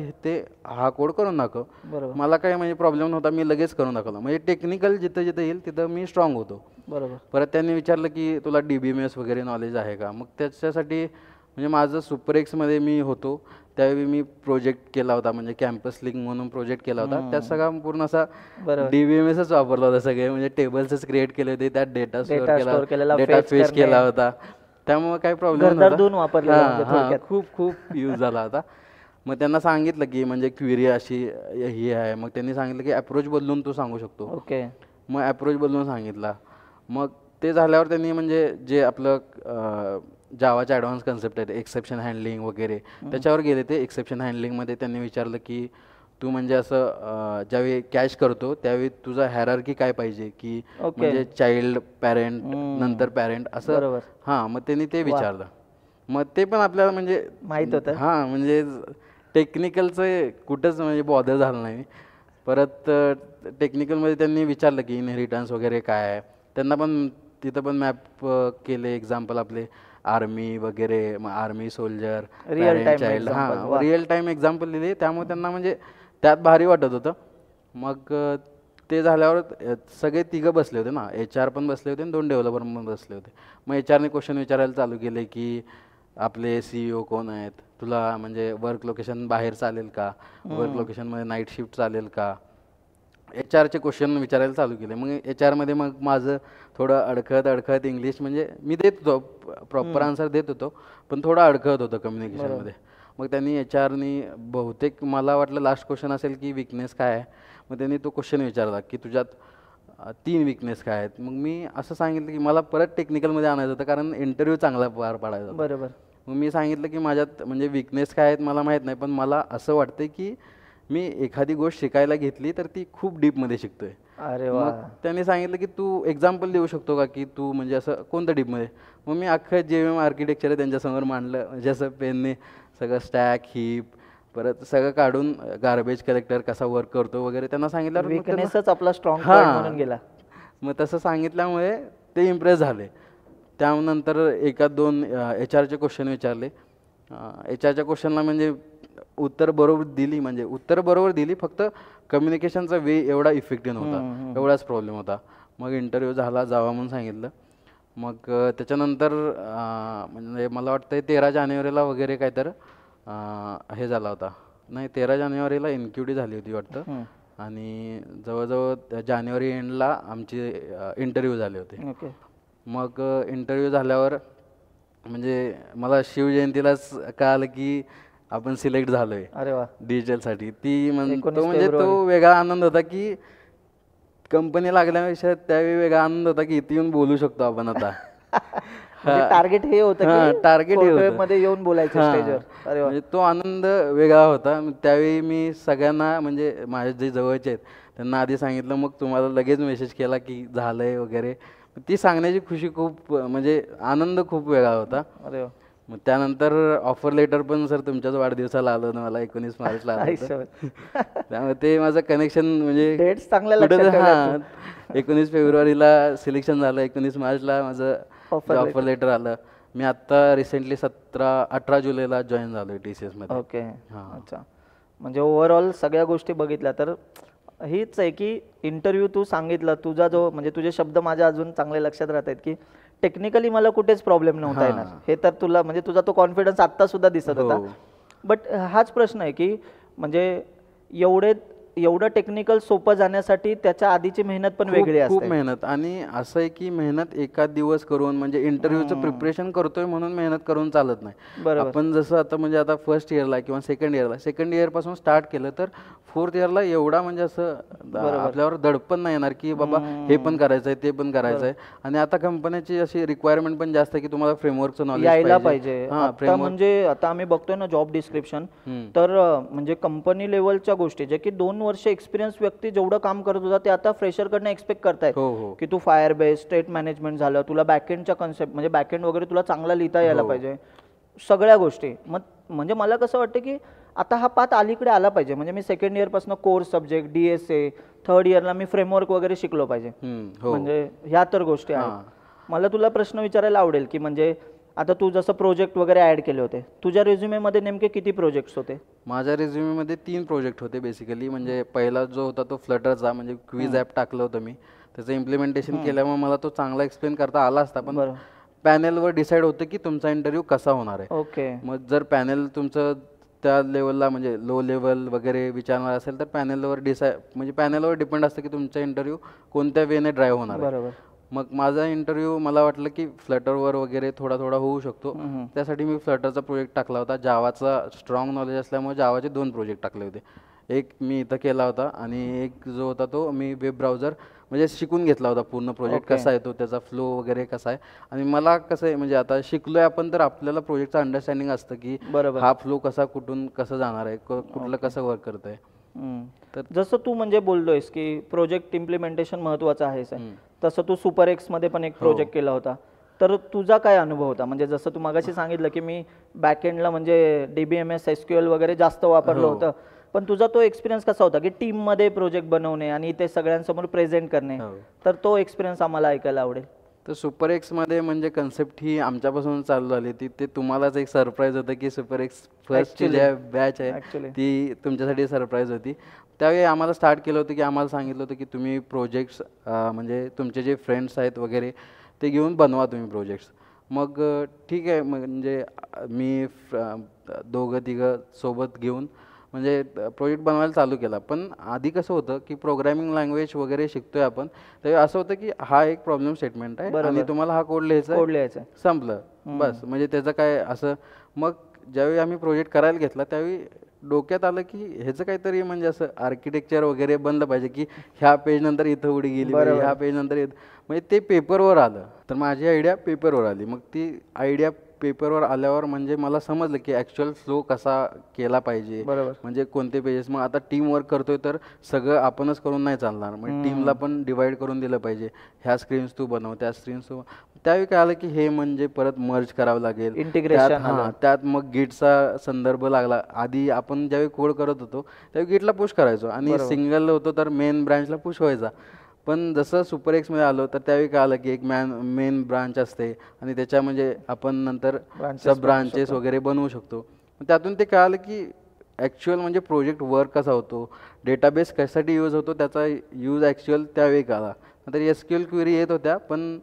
हा कोड करून दाखव. बरोबर मला काही म्हणजे प्रॉब्लेम नव्हता, मी लगेच करून दाखवला. म्हणजे टेक्निकल जिथं जिथं येईल तिथं मी स्ट्रॉंग होतो. बरोबर. परत त्यांनी विचारलं की तुला DBMS वगैरे नॉलेज आहे का. मग त्याच्यासाठी म्हणजे माझं सुपरएक्समध्ये मी होतो त्यावेळी मी प्रोजेक्ट केला होता, म्हणजे कॅम्पस लिंक म्हणून प्रोजेक्ट केला होता. त्यात सगळा पूर्ण असा DBMSच वापरला होता. सगळे म्हणजे टेबल्सच क्रिएट केले होते, त्यात डेटा स्टोअर केला, डेटा फेच केला होता. त्यामुळे काही प्रॉब्लेम नव्हता. खूप यूज झाला होता. मग त्यांना सांगितलं की म्हणजे क्वेरी अशी ही आहे. मग त्यांनी सांगितलं की अप्रोच बदलून तू सांगू शकतो. ओके. मग अप्रोच बदलून सांगितला. मग ते झाल्यावर त्यांनी म्हणजे जे आपलं जावाचे ॲडव्हान्स कन्सेप्ट आहेत, एक्सेप्शन हँडलिंग वगैरे, त्याच्यावर गेले. ते एक्सेप्शन हँडलिंगमध्ये त्यांनी विचारलं की तू म्हणजे असं ज्यावेळी कॅच करतो त्यावेळी तुझा हायरार्की काय पाहिजे, की म्हणजे चाइल्ड, पॅरेंट, नंतर पॅरेंट असं. हां, मग त्यांनी ते विचारलं. मग ते पण आपल्याला म्हणजे माहीत होतं. हां, म्हणजे टेक्निकलचं कुठंच म्हणजे बॉदर झालं नाही. परत टेक्निकलमध्ये त्यांनी विचारलं की इनहेरिटन्स वगैरे काय आहे. त्यांना पण तिथं पण मॅप केले एक्झाम्पल आपले आर्मी वगैरे, मग आर्मी, सोल्जर, पॅरेंट, चाइल्ड. हां, रिअल टाईम एक्झाम्पल दिले. त्यामुळे त्यांना म्हणजे त्यात भारी वाटत होतं. मग ते झाल्यावर सगळे तिघं बसले होते ना, HR पण बसले होते आणि 2 डेव्हलपर पण बसले होते. मग HRने क्वेश्चन विचारायला चालू केले की आपले CEO कोण आहेत, तुला म्हणजे वर्क लोकेशन बाहेर चालेल का, वर्क लोकेशनमध्ये नाईट शिफ्ट चालेल का, HRचे क्वेश्चन विचारायला चालू केले. मग HRमध्ये मग माझं थोडं अडखळत इंग्लिश, म्हणजे मी देत होतो, प्रॉपर आन्सर देत होतो, पण थोडं अडखळत होतं कम्युनिकेशनमध्ये. मग त्यांनी HRनी बहुतेक मला वाटलं लास्ट क्वेश्चन असेल की विकनेस काय आहे. मग त्यांनी तो क्वेश्चन विचारला की तुझ्यात 3 विकनेस काय आहेत. मग मी असं सांगितलं की मला परत टेक्निकलमध्ये आणायचं होतं कारण इंटरव्ह्यू चांगला पार पाडायचा होता. बरोबर. मग मी सांगितलं की माझ्यात म्हणजे विकनेस काय आहेत मला माहीत नाही, पण मला असं वाटतं की मी एखादी गोष्ट शिकायला घेतली तर ती खूप डीपमध्ये शिकतोय. अरे वा. मग त्यांनी सांगितलं की तू एक्झाम्पल देऊ शकतो का की तू म्हणजे असं कोणतं डीपमध्ये. मग मी अख्खं JVM आर्किटेक्चर आहे त्यांच्यासमोर मांडलं, म्हणजे असं पेनने सगळं स्टॅक, हीप, परत सगळं काढून गार्बेज कलेक्टर कसा वर्क करतो वगैरे त्यांना सांगितल्यावर विकनेसच आपला स्ट्रॉंग पॉईंट म्हणून गेला. मग तसं सांगितल्यामुळे ते इम्प्रेस झाले. त्यानंतर 1-2 HRचे क्वेश्चन विचारले. HRच्या क्वेश्चनला म्हणजे उत्तर बरोबर दिली, फक्त कम्युनिकेशनचा वे एवढा इफेक्टिव्ह नव्हता, एवढाच प्रॉब्लेम होता. मग इंटरव्ह्यू झाला, जावा म्हणून सांगितलं. मग त्याच्यानंतर म्हणजे मला वाटतं 13 जानेवारीला वगैरे काय तर हे झाला होता. नाही, 13 जानेवारीला NQT झाली होती वाटतं, आणि जवळजवळ जानेवारी एंडला आमचे इंटरव्ह्यू झाले होते. मग इंटरव्ह्यू झाल्यावर म्हणजे मला शिवजयंतीलाच कळालं की आपण सिलेक्ट झालोय. अरे वा. डिजिटलसाठी. म्हणजे तो वेगळा आनंद होता की कंपनी लागल्यापेक्षा त्यावेळी वेगळा आनंद होता की इथे येऊन बोलू शकतो आपण आता. टार्गेट हे होतं, टार्गेट हे होतं मध्ये येऊन बोलायचं स्टेजवर. म्हणजे तो आनंद वेगळा होता. त्यावेळी मी सगळ्यांना म्हणजे माझे जे जवळचे आहेत त्यांना आधी सांगितलं, मग तुम्हाला लगेच मेसेज केला की झालंय वगैरे. ती सांगण्याची खुशी खूप म्हणजे आनंद खूप वेगळा होता. अरे वा. मग त्यानंतर ऑफर लेटर पण सर तुमच्याच वाढदिवसाला आलं ना, मला 19 मार्चला आलं. त्यामुळे ते माझं कनेक्शन म्हणजे डेट्स चांगल्या लक्षात. 19 फेब्रुवारीला सिलेक्शन झालं, 19 मार्चला माझं ऑफर लेटर आलं. मी आत्ता रिसेंटली 18 जुलैला जॉईन झालो TCS मध्ये. ओके. अच्छा. म्हणजे ओव्हरऑल सगळ्या गोष्टी बघितल्या तर हीच आहे की इंटरव्ह्यू तू सांगितलं, तुझा जो म्हणजे तुझे शब्द माझ्या अजून चांगले लक्षात राहत आहेत की टेक्निकली मला कुठेच प्रॉब्लेम नव्हता येणार. हे तर तुला म्हणजे तुझा तो कॉन्फिडन्स आत्ता सुद्धा दिसत होता. बट हाच प्रश्न आहे की म्हणजे एवढं टेक्निकल सोपं जाण्यासाठी त्याच्या आधीची मेहनत पण वेगळी असते. खूप मेहनत. आणि असं आहे की मेहनत एका दिवस करून म्हणजे इंटरव्ह्यूचं प्रिपरेशन करतोय म्हणून मेहनत करून चालत नाही. आपण जसं आता म्हणजे आता फर्स्ट इयरला किंवा सेकंड इयर पासून स्टार्ट केलं तर 4th इयरला एवढा म्हणजे असं आपल्यावर दडपण नाही येणार की बाबा हे पण करायचंय ते पण करायचंय. आणि आता कंपनीची अशी रिक्वायरमेंट पण जास्त आहे की तुम्हाला फ्रेमवर्कचं नॉलेज यायला पाहिजे. म्हणजे आता आम्ही बघतोय ना जॉब डिस्क्रिप्शन, तर म्हणजे कंपनी लेवलच्या गोष्टी जे की 2 वर्ष एक्सपिरियन्स व्यक्ती जेवढं काम करत होता ते आता फ्रेशरकडनं एक्सपेक्ट करतायत की तू फायर बेस, स्टेट मॅनेजमेंट झालं, तुला बॅकएंडच्या कन्सेप्ट म्हणजे बॅकएंड वगैरे तुला चांगला लिहिता यायला पाहिजे, सगळ्या गोष्टी. म्हणजे मला कसं वाटतं की आता हा पाथ अलीकडे आला पाहिजे. म्हणजे मी सेकंड इयरपासून कोर्स सब्जेक्ट DSA, 3rd इयरला मी फ्रेमवर्क वगैरे शिकलो पाहिजे. म्हणजे ह्या तर गोष्टी आहेत. मला तुला प्रश्न विचारायला आवडेल की म्हणजे आता तू जसं प्रोजेक्ट वगैरे ॲड केले होते, तुझ्या रेझ्युमेमध्ये नेमके किती प्रोजेक्ट्स होते? माझ्या रेझ्युमेमध्ये 3 प्रोजेक्ट होते बेसिकली. म्हणजे पहिला जो होता तो फ्लटरचा, म्हणजे क्विज ॲप टाकलं होतं मी, त्याचं इम्प्लिमेंटेशन केल्यामुळे मला तो चांगला एक्सप्लेन करता आला असता, पण बरं. पॅनेलवर डिसाईड होतं की तुमचा इंटरव्ह्यू कसा होणार आहे. ओके. मग जर पॅनेल तुमचं त्या लेवलला म्हणजे लो लेवल वगैरे विचारणार असेल तर पॅनेलवर म्हणजे पॅनेलवर डिपेंड असतं की तुमचा इंटरव्ह्यू कोणत्या वेने ड्राईव्ह होणार आहे. बरोबर. मग माझा इंटरव्ह्यू मला वाटलं की फ्लटरवर वगैरे थोडा थोडा होऊ शकतो. त्यासाठी मी फ्लटरचा प्रोजेक्ट टाकला होता. जावाचा स्ट्रॉंग नॉलेज असल्यामुळे जावाचे 2 प्रोजेक्ट टाकले होते. एक मी इथं केला होता आणि एक जो होता तो मी वेब ब्राउझर म्हणजे शिकून घेतला होता पूर्ण प्रोजेक्ट कसा आहे तो, त्याचा फ्लो वगैरे कसा आहे. आणि मला कसं आहे म्हणजे आता शिकलोय आपण तर आपल्याला प्रोजेक्टचं अंडरस्टँडिंग असतं की हा फ्लो कसा कुठून कसं जाणार आहे, कुठलं कसं वर्क करत आहे. तर जसं तू म्हणजे बोलतोयस की प्रोजेक्ट इम्प्लिमेंटेशन महत्त्वाचं आहे, तसं तू सुपर एक्समध्ये पण एक प्रोजेक्ट केला होता. तर तुझा काय अनुभव होता? म्हणजे जसं तू मगाशी सांगितलं की मी बॅकएंडला म्हणजे DBMS SQL वगैरे जास्त वापरलं होतं, पण तुझा तो एक्सपिरियन्स कसा होता की टीममध्ये प्रोजेक्ट बनवणे आणि ते सगळ्यांसमोर प्रेझेंट करणे? तर तो एक्सपिरियन्स आम्हाला ऐकायला आवडेल. तर सुपर एक्समध्ये म्हणजे कन्सेप्ट ही आमच्यापासून चालू झाली ती, ते तुम्हालाच एक सरप्राईज होतं की सुपर एक्स फर्स्टची जी बॅच आहे ती तुमच्यासाठी सरप्राईज होती. त्यावेळी आम्हाला स्टार्ट केलं होतं की आम्हाला सांगितलं होतं की तुम्ही प्रोजेक्ट्स म्हणजे तुमचे जे फ्रेंड्स आहेत वगैरे ते घेऊन बनवा तुम्ही प्रोजेक्ट्स. मग ठीक आहे, म्हणजे मी 2-3 सोबत घेऊन म्हणजे प्रोजेक्ट बनवायला चालू केला. पण आधी कसं होतं की प्रोग्रॅमिंग लँग्वेज वगैरे शिकतोय आपण, त्यावेळी असं होतं की हा एक प्रॉब्लेम स्टेटमेंट आहे आणि तुम्हाला हा कोड लिहायचा आहे, संपलं बस. म्हणजे त्याचं काय असं. मग ज्यावेळी आम्ही प्रोजेक्ट करायला घेतला त्यावेळी डोक्यात आलं की ह्याचं काहीतरी म्हणजे असं आर्किटेक्चर वगैरे बनलं पाहिजे की ह्या पेज नंतर इथं उडी गेली पाहिजे, ह्या पेज नंतर इथं, म्हणजे ते पेपरवर आलं. तर माझी आयडिया पेपरवर आली. मग ती आयडिया पेपरवर आल्यावर म्हणजे मला समजलं की ॲक्च्युअल फ्लो कसा केला पाहिजे, म्हणजे कोणते पेजेस. मग आता टीम वर्क करतोय तर सगळं आपणच करून नाही चालणार, म्हणजे टीमला पण डिवाइड करून दिलं पाहिजे. ह्या स्क्रीन्स तू बनव, त्या स्क्रीन्स तू. त्यावेळी काय आलं की हे म्हणजे परत मर्ज करावं लागेल, इंटिग्रेशन. त्यात मग गिटचा संदर्भ लागला. आधी आपण ज्यावेळी कोड करत होतो त्यावेळी गिटला पुश करायचो आणि सिंगल होतो तर मेन ब्रांचला पुश व्हायचा. पण जसं सुपर एक्समध्ये आलो तर त्यावेळी काय आलं की एक मेन ब्रांच असते आणि त्याच्या म्हणजे आपण नंतर सब ब्रांचेस वगैरे बनवू शकतो. त्यातून ते कळालं की ॲक्च्युअल म्हणजे प्रोजेक्ट वर्क कसा होतो, डेटाबेस कशासाठी यूज होतो, त्याचा यूज ॲक्च्युअल त्यावेळी कळाला. नंतर SQL क्वेरी येत होत्या पण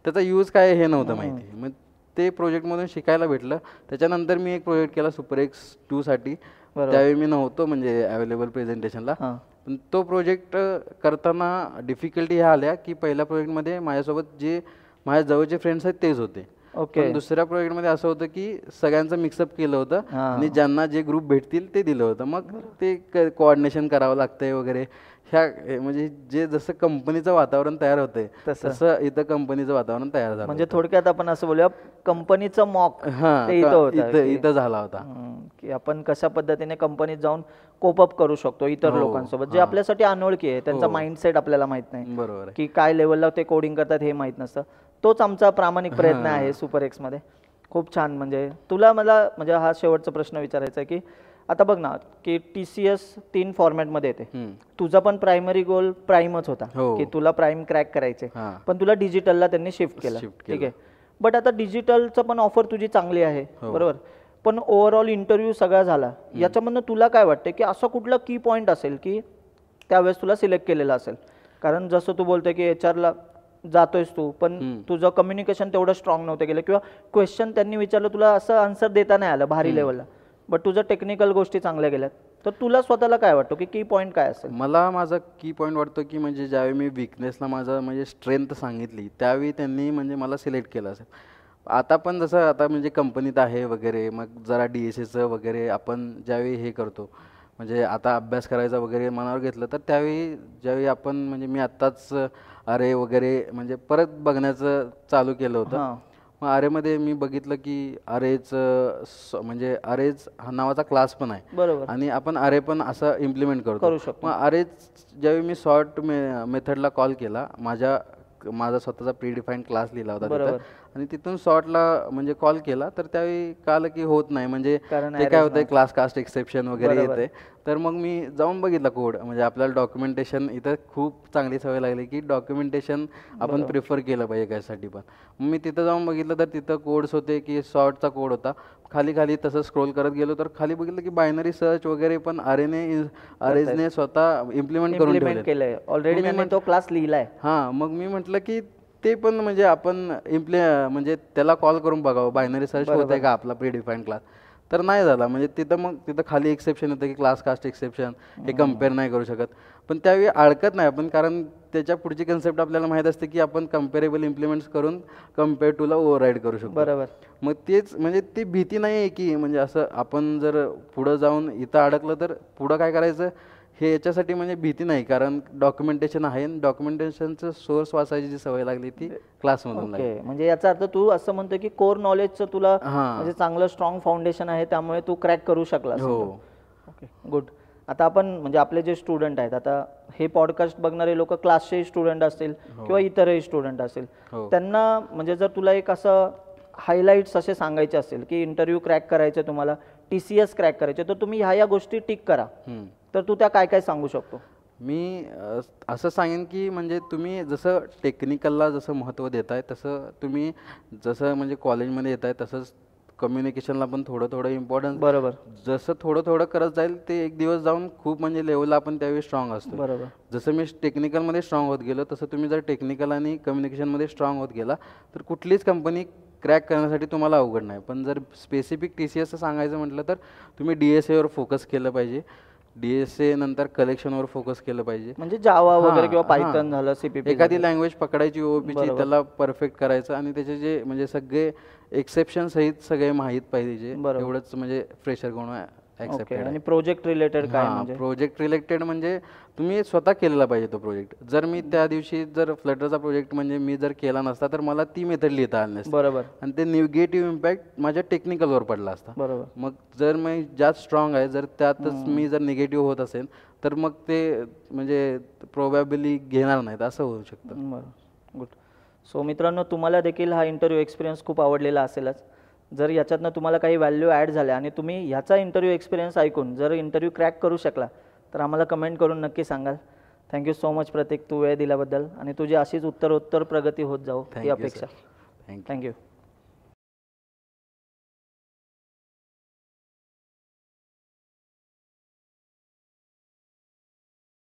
त्याचा यूज काय हे नव्हतं माहिती. मग ते प्रोजेक्टमधून शिकायला भेटलं. त्याच्यानंतर मी एक प्रोजेक्ट केला सुपर एक्स 2साठी. त्यावेळी मी नव्हतो म्हणजे अवेलेबल प्रेझेंटेशनला. पण तो प्रोजेक्ट करताना डिफिकल्टी ह्या आल्या की पहिल्या प्रोजेक्टमध्ये माझ्यासोबत जे माझ्या जवळचे फ्रेंड्स आहेत तेच होते. पण दुसऱ्या प्रोजेक्टमध्ये असं होतं की सगळ्यांचं मिक्सअप केलं होतं आणि ज्यांना जे ग्रुप भेटतील ते दिलं होतं. मग ते कोऑर्डिनेशन करावं लागतंय वगैरे. ह्या म्हणजे जे जसं कंपनीचं वातावरण तयार होतंय तसं इथं कंपनीचं वातावरण तयार झालं. म्हणजे थोडक्यात आपण असं बोलूया कंपनीचं मॉक इथं झाला होता की आपण कशा पद्धतीने कंपनीत जाऊन कोपअप करू शकतो इतर लोकांसोबत जे आपल्यासाठी अनोळखी आहे, त्यांचा माइंडसेट आपल्याला माहित नाही, बरोबर की काय लेवलला ते कोडिंग करतात हे माहित नसतं. तोच आमचा प्रामाणिक प्रयत्न आहे सुपर एक्समध्ये. खूप छान. म्हणजे तुला मला म्हणजे हा शेवटचा प्रश्न विचारायचा आहे की आता बघ ना की TCS 3 फॉर्मॅटमध्ये येते. तुझा पण प्रायमरी गोल प्राईमच होता की तुला प्राईम क्रॅक करायचे, पण तुला डिजिटलला त्यांनी शिफ्ट केलं. ठीक आहे, बट आता डिजिटलचं पण ऑफर तुझी चांगली आहे, बरोबर. पण ओव्हरऑल इंटरव्ह्यू सगळा झाला, याच्यामधनं तुला काय वाटतं की असं कुठलं की पॉईंट असेल की त्यावेळेस तुला सिलेक्ट केलेलं असेल? कारण जसं तू बोलतोय की HR ला जातोयस तू, पण तुझं कम्युनिकेशन तेवढं स्ट्रॉंग नव्हतं गेलं किंवा क्वेश्चन त्यांनी विचारलं तुला असं आन्सर देता नाही आलं भारी लेवलला, बट तुझं टेक्निकल गोष्टी चांगल्या गेल्यात. तर तुला स्वतःला काय वाटतं की की पॉईंट काय असेल? मला माझा की पॉईंट वाटतो की म्हणजे ज्यावेळी मी विकनेसला माझा म्हणजे स्ट्रेंथ सांगितली त्यावेळी त्यांनी म्हणजे मला सिलेक्ट केलं असेल. आता पण जसं आता म्हणजे कंपनीत आहे वगैरे, मग जरा DSAचं वगैरे आपण ज्यावेळी हे करतो म्हणजे आता अभ्यास करायचा वगैरे मनावर घेतलं तर त्यावेळी ज्यावेळी आपण म्हणजे मी आत्ताच अरे वगैरे म्हणजे परत बघण्याचं चालू केलं होतं. मग अरेमध्ये मी बघितलं की अरेज म्हणजे अरेज हा नावाचा क्लास पण आहे, बरोबर, आणि आपण अरे पण असं इम्प्लिमेंट करू शकतो. मग अरेज ज्यावेळी मी सॉर्ट मेथडला कॉल केला, माझा स्वतःचा प्रीडिफाईंड क्लास लिहिला होता तिथं आणि तिथून सॉर्टला म्हणजे कॉल केला तर त्यावेळी कळलं की होत नाही, म्हणजे ते काय होतंय क्लास कास्ट एक्सेप्शन वगैरे येते. तर मग मी जाऊन बघितला कोड, म्हणजे आपल्याला डॉक्युमेंटेशन इथं खूप चांगली सवय लागली की डॉक्युमेंटेशन आपण प्रिफर केलं पाहिजे कशासाठी पण. मग मी तिथं जाऊन बघितलं तर तिथं कोड्स होते की सॉर्टचा कोड होता. खाली खाली तसं स्क्रोल करत गेलो तर खाली बघितलं की बायनरी सर्च वगैरे पण अरेजने स्वतः इम्प्लिमेंट करून इम्प्लिमेंट केलंय ऑलरेडी, त्याने तो क्लास लिहिलाय. हां, मग मी म्हटलं की ते पण म्हणजे आपण म्हणजे त्याला कॉल करून बघावं बायनरी सर्च होतंय का आपला प्रीडिफाईंड क्लास. तर नाही झाला. म्हणजे तिथं खाली एक्सेप्शन येतं की क्लास कास्ट एक्सेप्शन, हे कम्पेअर नाही करू शकत. पण त्यावेळी अडकत नाही आपण, कारण त्याच्या पुढची कन्सेप्ट आपल्याला माहीत असते की आपण कम्पेरेबल इम्प्लिमेंट्स करून कम्पेअर टूला ओव्हरराईड करू शकतो. बरोबर. मग तेच म्हणजे ती भीती नाही आहे की म्हणजे असं आपण जर पुढं जाऊन इथं अडकलं तर पुढं काय करायचं हे याच्यासाठी म्हणजे भीती नाही, कारण डॉक्युमेंटेशन आहे. डॉक्युमेंटेशनचं सोर्स वाचायची जी सवय लागली ती क्लासमधून लागली. ओके, म्हणजे याचा अर्थ तू असं म्हणतो की कोर नॉलेजचं तुला म्हणजे चांगलं स्ट्रॉंग फाउंडेशन आहे, त्यामुळे तू क्रॅक करू शकलास. हो. Okay, good. आता आपण म्हणजे आपले जे स्टुडंट आहेत, आता हे पॉडकास्ट बघणारे लोक क्लासचे स्टुडंट असतील किंवा इतरही स्टुडंट असतील, त्यांना म्हणजे जर तुला एक असं हायलाईट्स असे सांगायचे असतील की इंटरव्ह्यू क्रॅक करायचे, तुम्हाला TCS क्रॅक करायचे, तर तुम्ही ह्या गोष्टी टिक करा, तर तू त्या काय काय सांगू शकतो? मी असं सांगेन की म्हणजे तुम्ही जसं टेक्निकलला जसं महत्त्व देताय तसं तुम्ही जसं म्हणजे कॉलेजमध्ये येताय तसंच कम्युनिकेशनला पण थोडं थोडं इम्पॉर्टन्स, बरोबर, जसं थोडं थोडं करत जाईल ते एक दिवस जाऊन खूप म्हणजे लेवलला आपण त्यावेळी स्ट्रॉंग असतो. बरोबर. जसं मी टेक्निकलमध्ये स्ट्रॉंग होत गेलो तसं तुम्ही जर टेक्निकल आणि कम्युनिकेशनमध्ये स्ट्रॉंग होत गेला तर कुठलीच कंपनी क्रॅक करण्यासाठी तुम्हाला अवघड नाही. पण जर स्पेसिफिक TCSचं सांगायचं म्हटलं तर तुम्ही DSAवर फोकस केलं पाहिजे. DSA नंतर कलेक्शनवर फोकस केलं पाहिजे, म्हणजे जावा वगैरे किंवा पायथन झालं, CPP, एखादी लँग्वेज पकडायची OOPची, त्याला परफेक्ट करायचं आणि त्याचे जे म्हणजे सगळे एक्सेप्शन सहित सगळे माहीत पाहिजे, एवढंच म्हणजे फ्रेशर कोण ॲक्सेप्टेड. आणि प्रोजेक्ट रिलेटेड काय? म्हणजे प्रोजेक्ट रिलेटेड म्हणजे तुम्ही स्वतः केलेला पाहिजे तो प्रोजेक्ट. जर मी त्या दिवशी जर फ्लटरचा प्रोजेक्ट म्हणजे मी जर केला नसता तर मला ती मेथड लिहिता आली नसती. बरोबर. आणि ते निगेटिव्ह इम्पॅक्ट माझ्या टेक्निकलवर पडला असता. बरोबर. मग जर मी जास्त स्ट्रॉंग आहे, जर त्यातच मी जर निगेटिव्ह होत असेल तर मग ते म्हणजे प्रोबॅबिली घेणार नाहीत, असं होऊ शकतं. बरं, गुड. सो मित्रांनो, तुम्हाला देखील हा इंटरव्ह्यू एक्सपिरियन्स खूप आवडलेला असेलच. जर याच्यातनं तुम्हाला काही व्हॅल्यू ॲड झाल्या आणि तुम्ही ह्याचा इंटरव्ह्यू एक्सपिरियन्स ऐकून जर इंटरव्ह्यू क्रॅक करू शकला तर आम्हाला कमेंट करून नक्की सांगाल. थँक्यू सो मच प्रतीक, तू वेळ दिल्याबद्दल, आणि तुझी अशीच उत्तरोत्तर प्रगती होत जाऊ ही अपेक्षा. थँक्यू. थँक्यू.